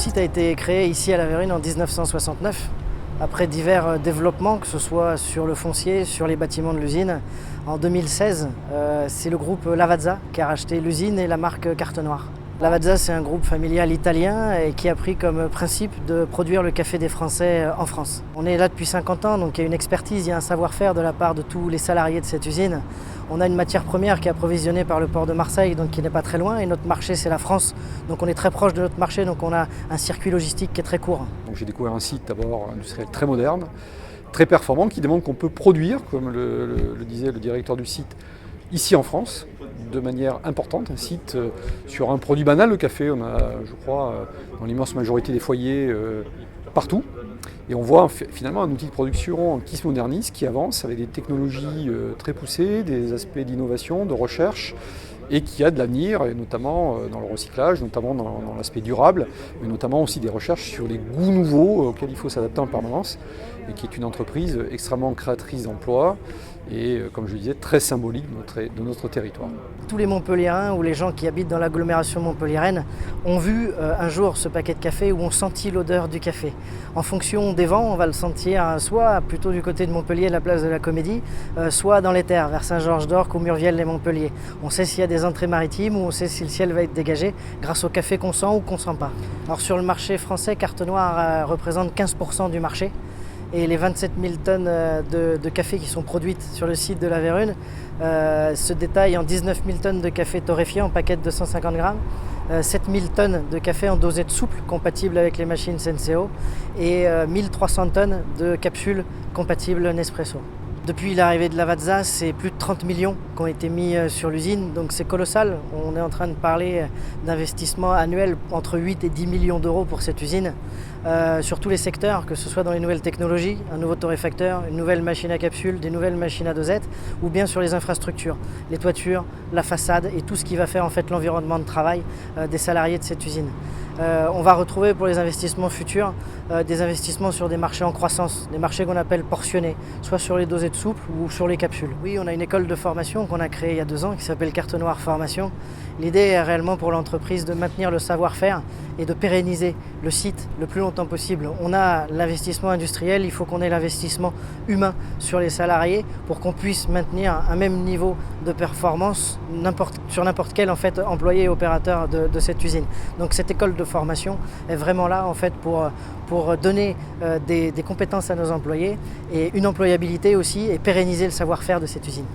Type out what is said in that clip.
site a été créé ici à La Vérune en 1969, après divers développements, que ce soit sur le foncier, sur les bâtiments de l'usine. En 2016, c'est le groupe Lavazza qui a racheté l'usine et la marque Carte Noire. Lavazza, c'est un groupe familial italien et qui a pris comme principe de produire le café des Français en France. On est là depuis 50 ans, donc il y a une expertise, il y a un savoir-faire de la part de tous les salariés de cette usine. On a une matière première qui est approvisionnée par le port de Marseille, donc qui n'est pas très loin, et notre marché c'est la France, donc on est très proche de notre marché, donc on a un circuit logistique qui est très court. Donc j'ai découvert un site d'abord industriel très moderne, très performant, qui démontre qu'on peut produire, comme le disait le directeur du site, ici en France, de manière importante, un site sur un produit banal, le café. On a, je crois, dans l'immense majorité des foyers partout. Et on voit finalement un outil de production qui se modernise, qui avance avec des technologies très poussées, des aspects d'innovation, de recherche, et qui a de l'avenir, et notamment dans le recyclage, notamment dans l'aspect durable, mais notamment aussi des recherches sur les goûts nouveaux auxquels il faut s'adapter en permanence, et qui est une entreprise extrêmement créatrice d'emplois et, comme je le disais, très symbolique de notre territoire. Tous les Montpelliérains ou les gens qui habitent dans l'agglomération montpelliéraine ont vu un jour ce paquet de café où on sentit l'odeur du café. En fonction des vents, on va le sentir soit plutôt du côté de Montpellier, la place de la Comédie, soit dans les terres, vers Saint-Georges-d'Orc ou Murviel et Montpellier. On sait s'il y a des entrées maritimes ou on sait si le ciel va être dégagé grâce au café qu'on sent ou qu'on ne sent pas. Alors sur le marché français, Carte Noire représente 15% du marché. Et les 27 000 tonnes de café qui sont produites sur le site de La Vérune se détaillent en 19 000 tonnes de café torréfié en paquet de 250 grammes, 7 000 tonnes de café en dosette souple compatible avec les machines Senseo et 1300 tonnes de capsules compatibles Nespresso. Depuis l'arrivée de Lavazza, c'est plus de 30 millions qui ont été mis sur l'usine, donc c'est colossal. On est en train de parler d'investissements annuels entre 8 et 10 millions d'euros pour cette usine, sur tous les secteurs, que ce soit dans les nouvelles technologies, un nouveau torréfacteur, une nouvelle machine à capsule, des nouvelles machines à dosette, ou bien sur les infrastructures, les toitures, la façade et tout ce qui va faire en fait l'environnement de travail des salariés de cette usine. On va retrouver pour les investissements futurs des investissements sur des marchés en croissance, des marchés qu'on appelle portionnés, soit sur les dosettes souples ou sur les capsules. Oui, on a une école de formation qu'on a créée il y a 2 ans qui s'appelle Carte Noire Formation. L'idée est réellement pour l'entreprise de maintenir le savoir-faire et de pérenniser le site le plus longtemps possible. On a l'investissement industriel, il faut qu'on ait l'investissement humain sur les salariés pour qu'on puisse maintenir un même niveau de performance sur n'importe quel en fait, employé et opérateur de cette usine. Donc cette école de formation est vraiment là en fait, pour donner des compétences à nos employés et une employabilité aussi et pérenniser le savoir-faire de cette usine.